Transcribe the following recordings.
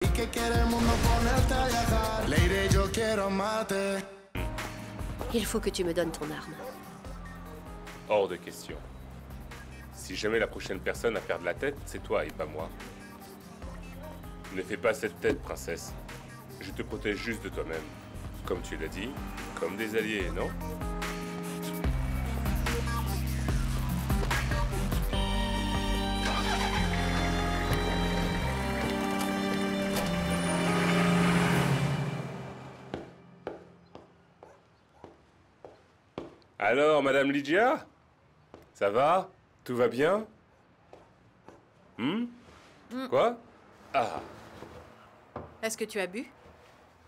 Il faut que tu me donnes ton arme. Hors de question. Si jamais la prochaine personne à perdre la tête, c'est toi et pas moi. Ne fais pas cette tête, princesse. Je te protège juste de toi-même. Comme tu l'as dit, comme des alliés, non? Alors, Madame Lydia? Ça va? Tout va bien? Quoi? Ah, Est-ce que tu as bu?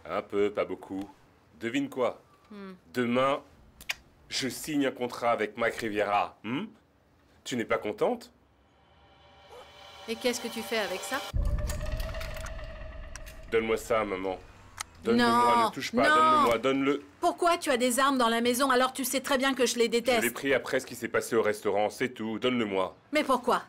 un peu, pas beaucoup. Devine quoi? Demain, je signe un contrat avec Mike Riviera. Tu n'es pas contente? Et qu'est-ce que tu fais avec ça? Donne-moi ça, maman. Donne-le-moi, Non, ne touche pas, non. donne-le-moi, donne-le. Pourquoi tu as des armes dans la maison alors tu sais très bien que je les Je déteste? l'ai pris après ce qui s'est passé au restaurant, c'est tout. Donne-le-moi. Mais pourquoi?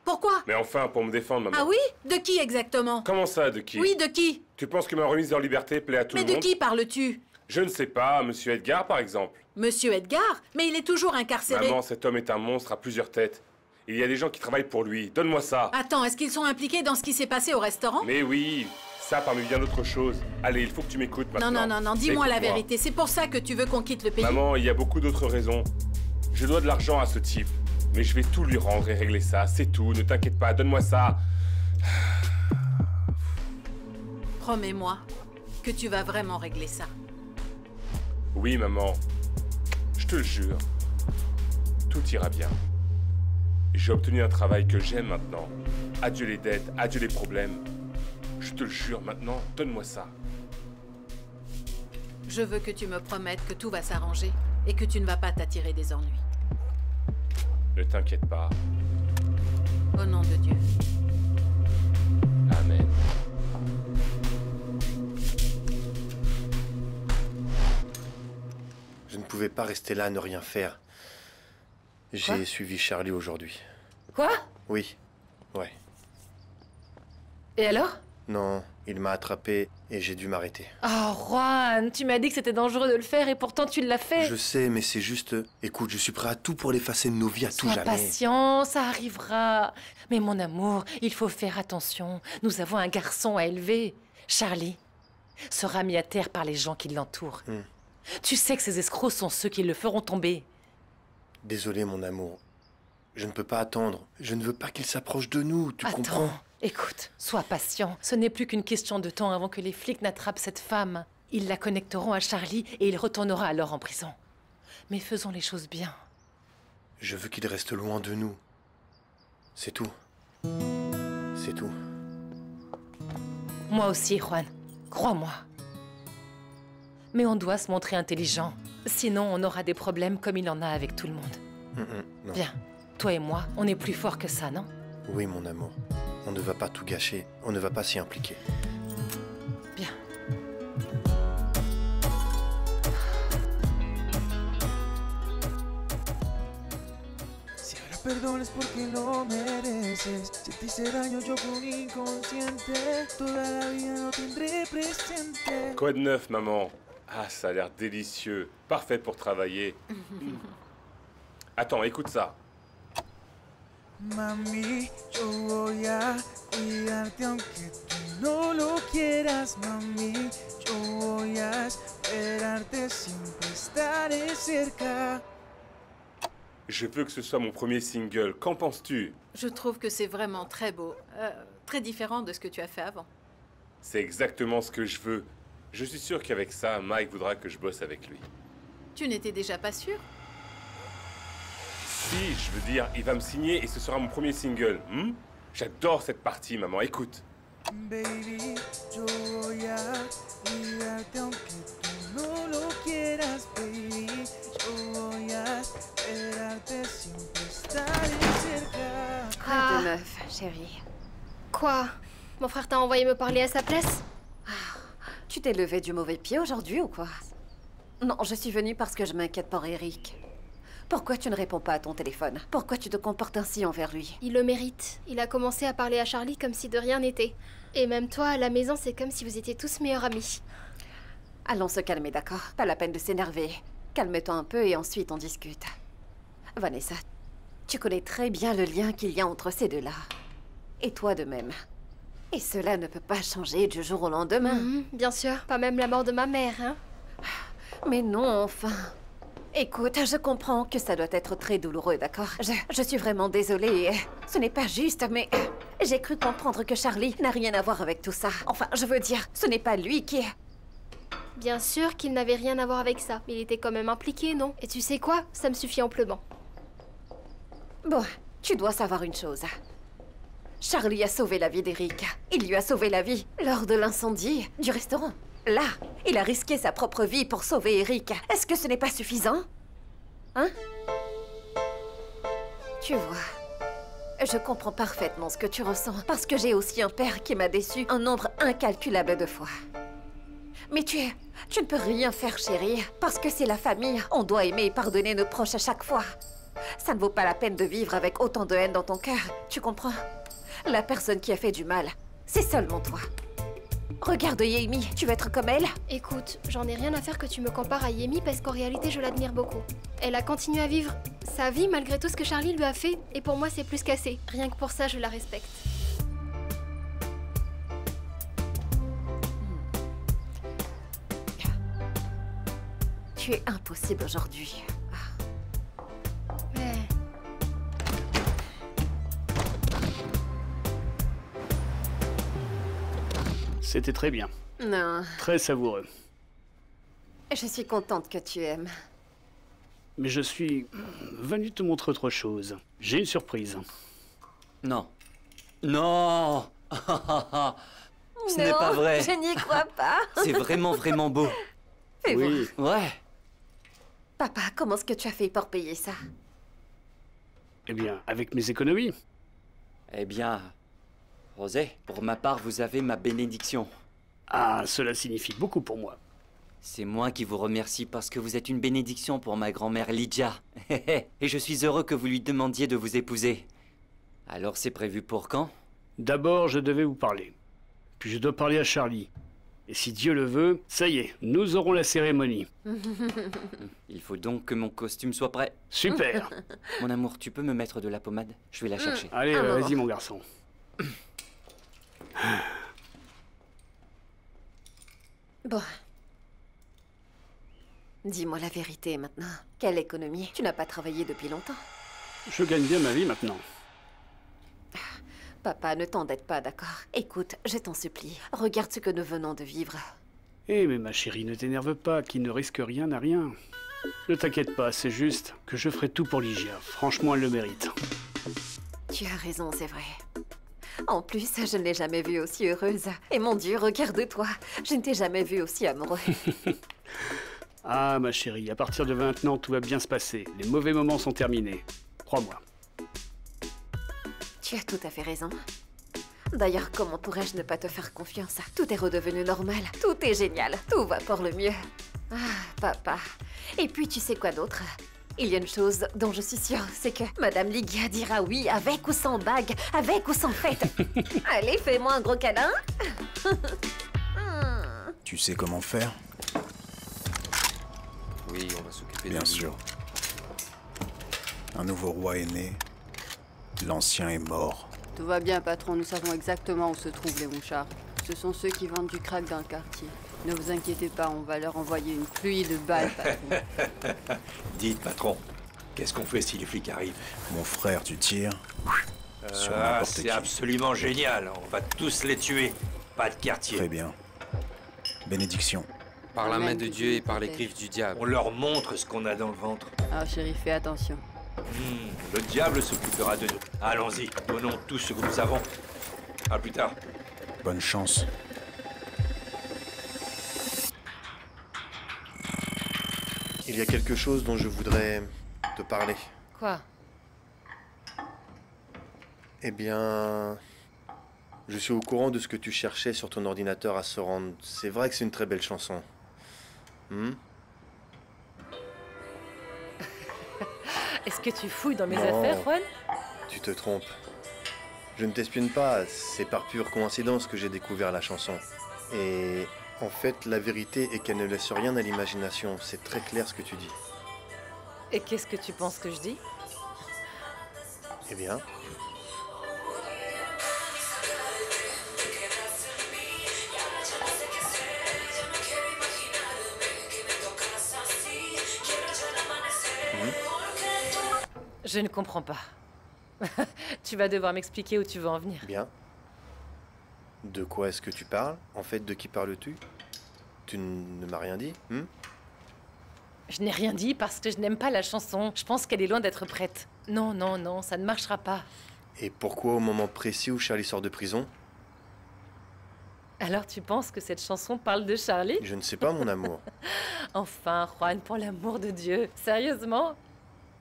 Pourquoi? Mais enfin, pour me défendre, maman. Ah oui? De qui exactement? Comment ça, de qui? Oui, de qui? Tu penses que ma remise en liberté plaît à tout Mais le de monde? qui parles-tu? Je ne sais pas, Monsieur Edgar, par exemple. Monsieur Edgar? Mais il est toujours incarcéré. Maman, cet homme est un monstre à plusieurs têtes. Il y a des gens qui travaillent pour lui. Donne-moi ça. Attends, est-ce qu'ils sont impliqués dans ce qui s'est passé au restaurant? Mais oui, ça parmi bien d'autres choses. Allez, il faut que tu m'écoutes maintenant. Non, dis-moi la Écoute-moi. vérité. C'est pour ça que tu veux qu'on quitte le pays? Maman, il y a beaucoup d'autres raisons. Je dois de l'argent à ce type. Mais je vais tout lui rendre et régler ça. C'est tout, ne t'inquiète pas, donne-moi ça. Promets-moi que tu vas vraiment régler ça. Oui, maman. Je te le jure. Tout ira bien. J'ai obtenu un travail que j'aime maintenant. Adieu les dettes, adieu les problèmes. Je te le jure maintenant, donne-moi ça. Je veux que tu me promettes que tout va s'arranger et que tu ne vas pas t'attirer des ennuis. Ne t'inquiète pas. Au nom de Dieu. Amen. Je ne pouvais pas rester là à ne rien faire. J'ai suivi Charlie aujourd'hui. Quoi? Oui. Ouais. Et alors? Non, il m'a attrapé et j'ai dû m'arrêter. Oh, Juan, tu m'as dit que c'était dangereux de le faire et pourtant tu l'as fait. Je sais, mais c'est juste... Écoute, je suis prêt à tout pour l'effacer de nos vies, à tout Sois jamais. patient, ça arrivera. Mais mon amour, il faut faire attention. Nous avons un garçon à élever. Charlie sera mis à terre par les gens qui l'entourent. Tu sais que ces escrocs sont ceux qui le feront tomber. Désolé, mon amour. Je ne peux pas attendre. Je ne veux pas qu'il s'approche de nous, tu comprends? Écoute, sois patient. Ce n'est plus qu'une question de temps avant que les flics n'attrapent cette femme. Ils la connecteront à Charlie et il retournera alors en prison. Mais faisons les choses bien. Je veux qu'il reste loin de nous. C'est tout. C'est tout. Moi aussi, Juan. Crois-moi. Mais on doit se montrer intelligent. Sinon, on aura des problèmes comme il en a avec tout le monde. Non. Bien. Toi et moi, on est plus forts que ça, non? Oui, mon amour. On ne va pas tout gâcher. On ne va pas s'y impliquer. Bien. Si ahora perdones porque lo mereces. Si te hice daño yo fui un inconsciente. Toda la vida lo tendré presente. Quoi de neuf, maman? Ah, ça a l'air délicieux. Parfait pour travailler. Attends, écoute ça. Mami, yo voy a cuidarte aunque tú no lo quieras, mami. Yo voy a esperarte, siempre estaré cerca. Je veux que ce soit mon premier single. Qu'en penses-tu? Je trouve que c'est vraiment très beau. Très différent de ce que tu as fait avant. C'est exactement ce que je veux. Je suis sûr qu'avec ça, Mike voudra que je bosse avec lui. Tu n'étais déjà pas sûr? Si, je veux dire, il va me signer et ce sera mon premier single. J'adore cette partie, maman. Écoute. Baby, yo voy a cuidarte aunque tú no lo quieras, baby. Yo voy a esperarte, siempre estaré cerca. Quoi de meuf, chérie? Quoi? Mon frère t'a envoyé me parler à sa place? Tu t'es levé du mauvais pied aujourd'hui ou quoi? Non, je suis venue parce que je m'inquiète pour Eric. Pourquoi tu ne réponds pas à ton téléphone? Pourquoi tu te comportes ainsi envers lui? Il le mérite. Il a commencé à parler à Charlie comme si de rien n'était. Et même toi, à la maison, c'est comme si vous étiez tous meilleurs amis. Allons se calmer, d'accord? Pas la peine de s'énerver. Calme-toi un peu et ensuite on discute. Vanessa, tu connais très bien le lien qu'il y a entre ces deux-là. Et toi de même. Et cela ne peut pas changer du jour au lendemain. Bien sûr, pas même la mort de ma mère, hein. Mais non, enfin. Écoute, je comprends que ça doit être très douloureux, d'accord? Je suis vraiment désolée. Ce n'est pas juste, mais... j'ai cru comprendre que Charlie n'a rien à voir avec tout ça. Enfin, je veux dire, ce n'est pas lui qui... Bien sûr qu'il n'avait rien à voir avec ça, mais il était quand même impliqué, non? Et tu sais quoi? Ça me suffit amplement. Bon, tu dois savoir une chose. Charlie a sauvé la vie d'Eric. Il lui a sauvé la vie lors de l'incendie du restaurant. Là, il a risqué sa propre vie pour sauver Eric. Est-ce que ce n'est pas suffisant? Hein? Tu vois, je comprends parfaitement ce que tu ressens, parce que j'ai aussi un père qui m'a déçu un nombre incalculable de fois. Mais tu ne peux rien faire, chérie, parce que c'est la famille. On doit aimer et pardonner nos proches à chaque fois. Ça ne vaut pas la peine de vivre avec autant de haine dans ton cœur, tu comprends? La personne qui a fait du mal, c'est seulement toi. Regarde Amy, tu veux être comme elle? Écoute, j'en ai rien à faire que tu me compares à Yemi parce qu'en réalité, je l'admire beaucoup. Elle a continué à vivre sa vie malgré tout ce que Charlie lui a fait, et pour moi, c'est plus qu'assez. Rien que pour ça, je la respecte. Tu es impossible aujourd'hui. Mais... C'était très bien. Non, Très savoureux. je suis contente que tu aimes. Mais je suis venu te montrer autre chose. J'ai une surprise. Non. Non. Ce n'est pas vrai. Je n'y crois pas. C'est vraiment, vraiment beau. Fais voir. Oui. Ouais. Papa, comment est-ce que tu as fait pour payer ça? Eh bien, avec mes économies. Eh bien, Rosé, pour ma part, vous avez ma bénédiction. Ah, cela signifie beaucoup pour moi. C'est moi qui vous remercie parce que vous êtes une bénédiction pour ma grand-mère Lydia. Et je suis heureux que vous lui demandiez de vous épouser. Alors c'est prévu pour quand? D'abord, je devais vous parler. Puis je dois parler à Charlie. Et si Dieu le veut, ça y est, nous aurons la cérémonie. Il faut donc que mon costume soit prêt. Super. Mon amour, tu peux me mettre de la pommade? Je vais la chercher. Allez, Un moment. vas-y mon garçon. Bon. Dis-moi la vérité maintenant. Quelle économie? Tu n'as pas travaillé depuis longtemps. Je gagne bien ma vie maintenant. Papa, ne t'endette pas, d'accord? Écoute, je t'en supplie. Regarde ce que nous venons de vivre. Eh mais ma chérie, ne t'énerve pas, qui ne risque rien n'a rien. Ne t'inquiète pas, c'est juste que je ferai tout pour Lygia. Franchement, elle le mérite. Tu as raison, c'est vrai. En plus, je ne l'ai jamais vue aussi heureuse. Et mon Dieu, regarde-toi. Je ne t'ai jamais vue aussi amoureux. Ah ma chérie, à partir de maintenant, tout va bien se passer. Les mauvais moments sont terminés. Crois-moi. Tu as tout à fait raison. D'ailleurs, comment pourrais-je ne pas te faire confiance? Tout est redevenu normal. Tout est génial. Tout va pour le mieux. Ah, papa. Et puis, tu sais quoi d'autre? Il y a une chose dont je suis sûre, c'est que Madame Lydia dira oui avec ou sans bague, avec ou sans fête. Allez, fais-moi un gros câlin. Tu sais comment faire? Oui, on va s'occuper de Bien lui. sûr. Un nouveau roi est né. L'ancien est mort. Tout va bien, patron. Nous savons exactement où se trouvent les mouchards. Ce sont ceux qui vendent du crack dans le quartier. Ne vous inquiétez pas, on va leur envoyer une pluie de balles, patron. Dites, patron, qu'est-ce qu'on fait si les flics arrivent? Mon frère, tu tires sur n'importe C'est qui. absolument génial. On va tous les tuer. Pas de quartier. Très bien. Bénédiction. Par la Amen, main de que Dieu et Dieu par les protège. griffes du diable. On leur montre ce qu'on a dans le ventre. Ah, chérie, fais attention. Le diable s'occupera de nous. Allons-y, donnons tout ce que nous avons. À plus tard. Bonne chance. Il y a quelque chose dont je voudrais te parler. Quoi? Eh bien... Je suis au courant de ce que tu cherchais sur ton ordinateur à se rendre. C'est vrai que c'est une très belle chanson. Est-ce que tu fouilles dans mes Non. affaires, Juan? Tu te trompes. Je ne t'espionne pas, c'est par pure coïncidence que j'ai découvert la chanson. Et en fait, la vérité est qu'elle ne laisse rien à l'imagination. C'est très clair ce que tu dis. Et qu'est-ce que tu penses que je dis? Eh bien... Je ne comprends pas. Tu vas devoir m'expliquer où tu veux en venir. Bien. De quoi est-ce que tu parles? En fait, de qui parles-tu? Tu ne m'as rien dit, Je n'ai rien dit parce que je n'aime pas la chanson. Je pense qu'elle est loin d'être prête. Non, non, non, ça ne marchera pas. Et pourquoi au moment précis où Charlie sort de prison? Alors tu penses que cette chanson parle de Charlie? Je ne sais pas, mon amour. Enfin, Juan, pour l'amour de Dieu. Sérieusement?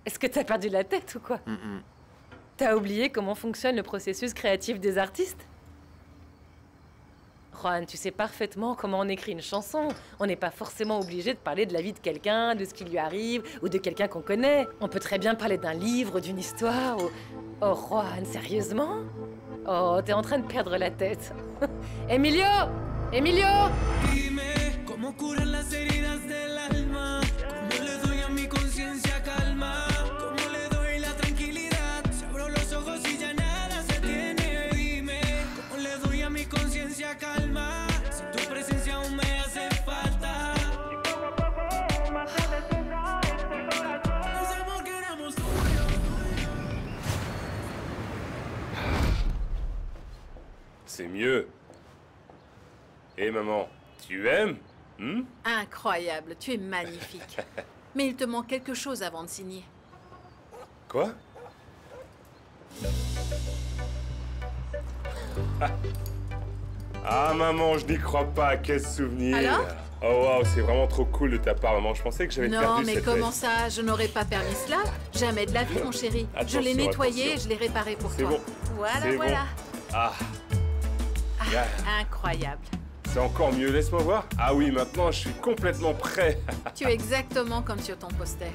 Est-ce que t'as perdu la tête ou quoi? T'as oublié comment fonctionne le processus créatif des artistes? Juan, tu sais parfaitement comment on écrit une chanson. On n'est pas forcément obligé de parler de la vie de quelqu'un, de ce qui lui arrive, ou de quelqu'un qu'on connaît. On peut très bien parler d'un livre, d'une histoire, ou... Oh, Juan, sérieusement? Oh, t'es en train de perdre la tête. Emilio! Emilio! Dime cómo curan las heridas del alma, cómo le doy a mi conciencia calma, cómo le doy la tranquilidad, si abro los ojos y ya nada se tiene. Dime cómo le doy a mi conciencia calma, si tu presencia aún me hace falta. No sabemos que éramos tuyos. C'est mieux. Hé maman, tu aimes? Incroyable, tu es magnifique. Mais il te manque quelque chose avant de signer. Quoi? Ah maman, je n'y crois pas, quel souvenir. Alors? Oh waouh, c'est vraiment trop cool de ta part, maman. Je pensais que j'avais perdu Non, mais cette comment veste. ça? Je n'aurais pas permis cela. Jamais de la vie, mon chéri. Je l'ai Attention, nettoyé attention. et je l'ai réparé pour C'est toi. bon. Voilà, C'est voilà. bon. Ah, Incroyable. c'est encore mieux, laisse-moi voir. Ah oui, maintenant je suis complètement prêt. Tu es exactement comme sur ton poster.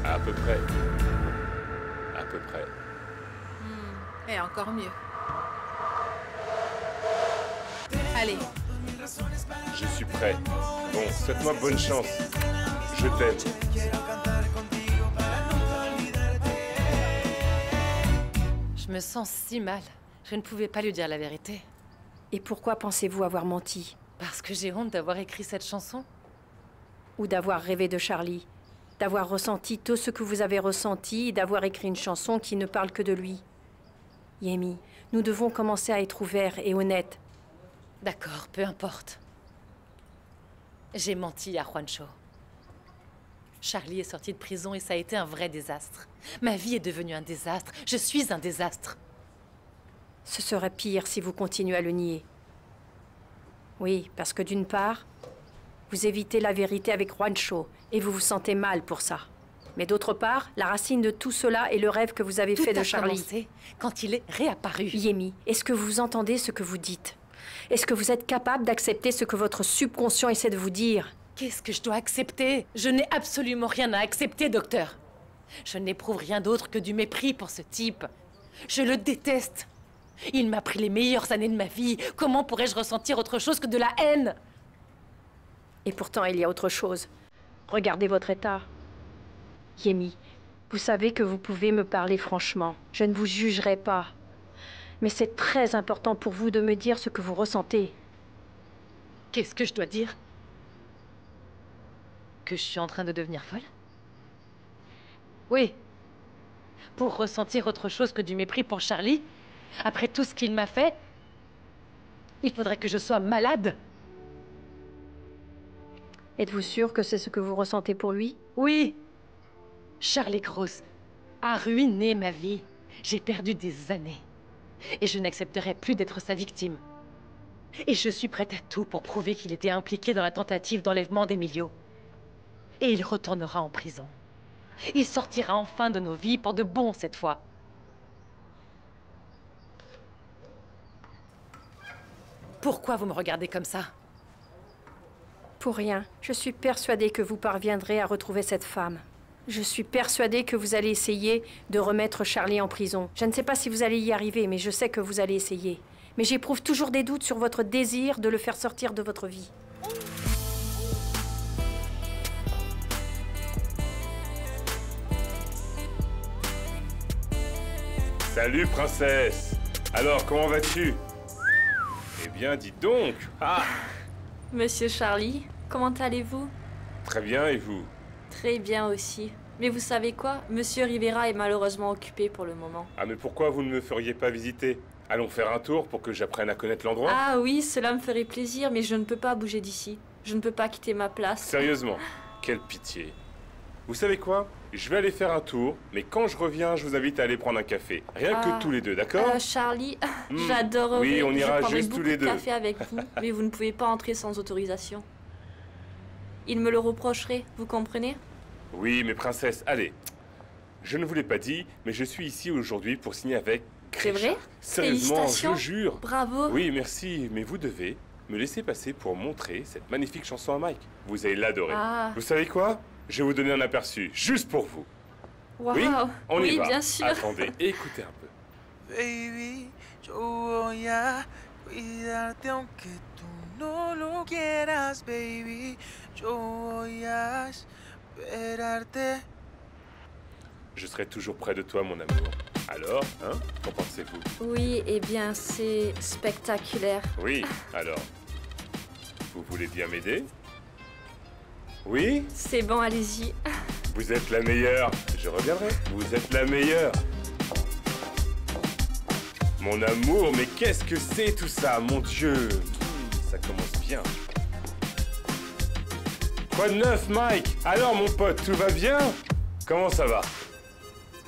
À peu près. À peu près. Et encore mieux. Allez. Je suis prêt. Bon, souhaite-moi bonne chance. Je t'aime. Je me sens si mal. Je ne pouvais pas lui dire la vérité. Et pourquoi pensez-vous avoir menti? Parce que j'ai honte d'avoir écrit cette chanson. Ou d'avoir rêvé de Charlie? D'avoir ressenti tout ce que vous avez ressenti et d'avoir écrit une chanson qui ne parle que de lui? Yemi, nous devons commencer à être ouverts et honnêtes. D'accord, peu importe. J'ai menti à Juancho. Charlie est sorti de prison et ça a été un vrai désastre. Ma vie est devenue un désastre. Je suis un désastre. Ce serait pire si vous continuez à le nier. Oui, parce que d'une part, vous évitez la vérité avec Juancho et vous vous sentez mal pour ça. Mais d'autre part, la racine de tout cela est le rêve que vous avez fait de Charlie. Tout a commencé quand il est réapparu. Yemi, est-ce que vous entendez ce que vous dites? Est-ce que vous êtes capable d'accepter ce que votre subconscient essaie de vous dire? Qu'est-ce que je dois accepter? Je n'ai absolument rien à accepter, docteur. Je n'éprouve rien d'autre que du mépris pour ce type. Je le déteste. Il m'a pris les meilleures années de ma vie. Comment pourrais-je ressentir autre chose que de la haine? Et pourtant, il y a autre chose. Regardez votre état. Yemi, vous savez que vous pouvez me parler franchement. Je ne vous jugerai pas. Mais c'est très important pour vous de me dire ce que vous ressentez. Qu'est-ce que je dois dire? Que je suis en train de devenir folle? Oui. Pour ressentir autre chose que du mépris pour Charlie, après tout ce qu'il m'a fait, il faudrait que je sois malade. Êtes-vous sûr que c'est ce que vous ressentez pour lui? Oui. Charlie Cross a ruiné ma vie. J'ai perdu des années. Et je n'accepterai plus d'être sa victime. Et je suis prête à tout pour prouver qu'il était impliqué dans la tentative d'enlèvement d'Emilio. Et il retournera en prison. Il sortira enfin de nos vies pour de bon cette fois. Pourquoi vous me regardez comme ça? Pour rien. Je suis persuadée que vous parviendrez à retrouver cette femme. Je suis persuadée que vous allez essayer de remettre Charlie en prison. Je ne sais pas si vous allez y arriver, mais je sais que vous allez essayer. Mais j'éprouve toujours des doutes sur votre désir de le faire sortir de votre vie. Salut, princesse. Alors, comment vas-tu? Eh bien, dis donc. Ah, Monsieur Charlie, comment allez-vous? très bien, et vous? Très bien aussi. Mais vous savez quoi? Monsieur Rivera est malheureusement occupé pour le moment. Ah, mais pourquoi vous ne me feriez pas visiter? Allons faire un tour pour que j'apprenne à connaître l'endroit. Ah oui, cela me ferait plaisir, mais je ne peux pas bouger d'ici. Je ne peux pas quitter ma place. Sérieusement, quelle pitié. Vous savez quoi? Je vais aller faire un tour, mais quand je reviens, je vous invite à aller prendre un café. Rien que tous les deux, d'accord? Charlie, j'adorerais. Oui, on ira je prendrai juste tous les deux. beaucoup de café avec vous, mais vous ne pouvez pas entrer sans autorisation. Il me le reprocherait, vous comprenez? Oui, mais princesse, allez. Je ne vous l'ai pas dit, mais je suis ici aujourd'hui pour signer avec C'est Grisha. vrai? Sérieusement, Félicitations. je jure. Bravo. Oui, merci, mais vous devez me laisser passer pour montrer cette magnifique chanson à Mike. Vous allez l'adorer. Ah. Vous savez quoi? Je vais vous donner un aperçu, juste pour vous. Wow. Oui, on y Oui, va. bien sûr. Attendez, écoutez un peu. Baby, yo voy a cuidarte aunque tú no lo quieras, baby. Yo voy a esperarte. Je serai toujours près de toi, mon amour. Alors, hein? Qu'en pensez-vous? Oui, eh bien, c'est spectaculaire. Oui, alors. Vous voulez bien m'aider? Oui? C'est bon, allez-y. Vous êtes la meilleure. Je reviendrai. Vous êtes la meilleure. Mon amour, mais qu'est-ce que c'est tout ça? Mon Dieu. Ça commence bien. Quoi de neuf, Mike? Alors, mon pote, tout va bien? Comment ça va?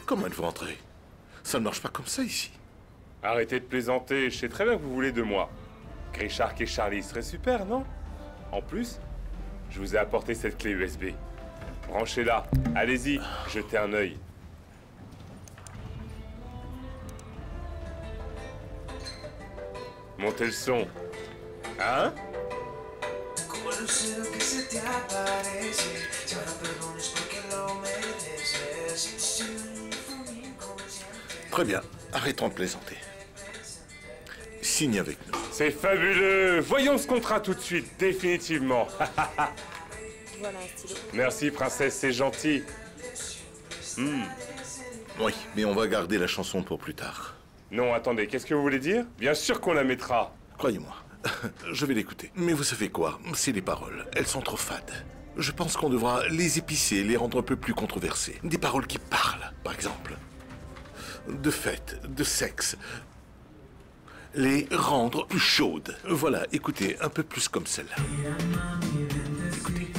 Comment êtes-vous entré? Ça ne marche pas comme ça ici. Arrêtez de plaisanter. Je sais très bien que vous voulez de moi. Grishark et Charlie seraient super, non? En plus, je vous ai apporté cette clé USB. Branchez-la. Allez-y, jetez un œil. Montez le son. Hein? Como el lucero que se te aparece. Si ahora perdones porque lo mereces. Très bien, arrêtons de plaisanter. Signe avec nous. C'est fabuleux. Voyons ce contrat tout de suite, définitivement. Voilà un stylo. Merci, princesse, c'est gentil. Oui, mais on va garder la chanson pour plus tard. Non, attendez, qu'est-ce que vous voulez dire? Bien sûr qu'on la mettra. Croyez-moi, je vais l'écouter. Mais vous savez quoi? C'est les paroles. Elles sont trop fades. Je pense qu'on devra les épicer, les rendre un peu plus controversées. Des paroles qui parlent, par exemple. De fête, de sexe. Les rendre plus chaudes. Voilà, écoutez, un peu plus comme celle-là. Écoutez.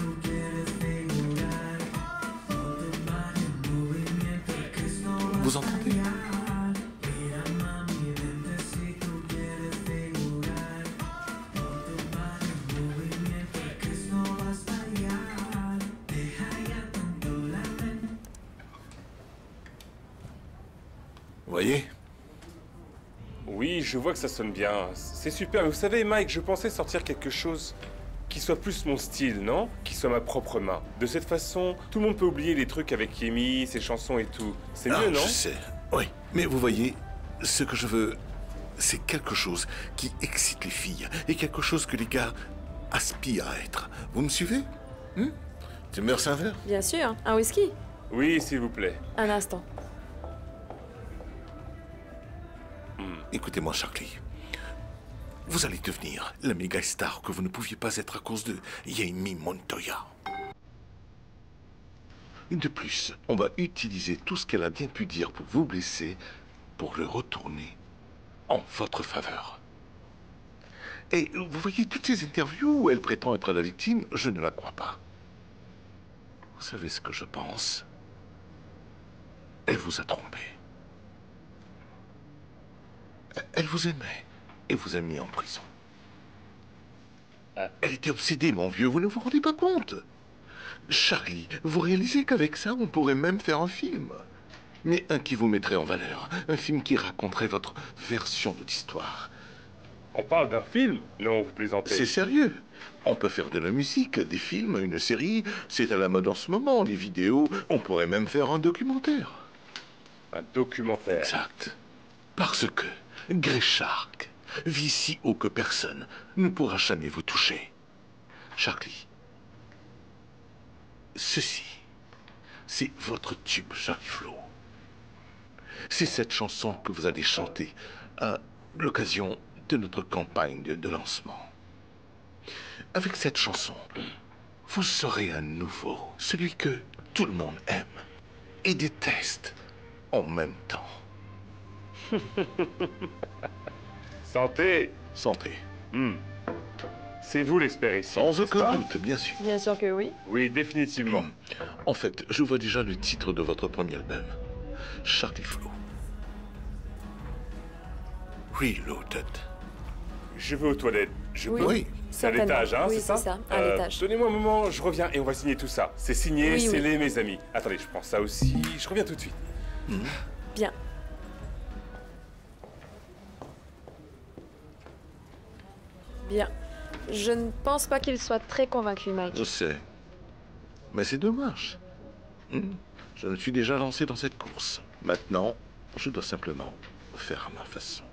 Vous entendez? Vous voyez? Oui, je vois que ça sonne bien. C'est super. Mais vous savez, Mike, je pensais sortir quelque chose qui soit plus mon style, non? Qui soit ma propre main. De cette façon, tout le monde peut oublier les trucs avec Yemi, ses chansons et tout. C'est mieux, non? Je sais, oui. Mais vous voyez, ce que je veux, c'est quelque chose qui excite les filles et quelque chose que les gars aspirent à être. Vous me suivez? Tu me verses un verre? Bien sûr, un whisky. Oui, s'il vous plaît. Un instant. Écoutez-moi, Charlie. Vous allez devenir la méga star que vous ne pouviez pas être à cause de Yemi Montoya. Et de plus, on va utiliser tout ce qu'elle a bien pu dire pour vous blesser pour le retourner en votre faveur. Et vous voyez toutes ces interviews où elle prétend être la victime, je ne la crois pas. Vous savez ce que je pense? Elle vous a trompé. Elle vous aimait et vous a mis en prison. Elle était obsédée, mon vieux, vous ne vous rendez pas compte? Charlie, vous réalisez qu'avec ça, on pourrait même faire un film. Mais un qui vous mettrait en valeur, un film qui raconterait votre version de l'histoire. On parle d'un film? Non, vous plaisantez. C'est sérieux. On peut faire de la musique, des films, une série. C'est à la mode en ce moment, les vidéos. On pourrait même faire un documentaire. Un documentaire? Exact. Parce que Grey Shark vit si haut que personne ne pourra jamais vous toucher. Charlie, ceci, c'est votre tube, Charlie Flo. C'est cette chanson que vous allez chanter à l'occasion de notre campagne de lancement. Avec cette chanson, vous serez à nouveau celui que tout le monde aime et déteste en même temps. Santé. Santé. C'est vous l'expert ici. Sans aucun doute, bien sûr. Bien sûr que oui. Oui, définitivement. En fait, je vois déjà le titre de votre premier album. Charlie Flo. Reloaded. Je vais aux toilettes. Je Oui. peux? Oui. C'est à l'étage, hein, Oui, c'est ça? c'est ça, à l'étage. Donnez-moi un moment, je reviens et on va signer tout ça. C'est signé, Oui, oui. scellé, mes amis. Attendez, je prends ça aussi. Je reviens tout de suite. Bien. Bien. Je ne pense pas qu'il soit très convaincu, Mike. Je sais. Mais c'est dommage. Je me suis déjà lancé dans cette course. Maintenant, je dois simplement faire à ma façon.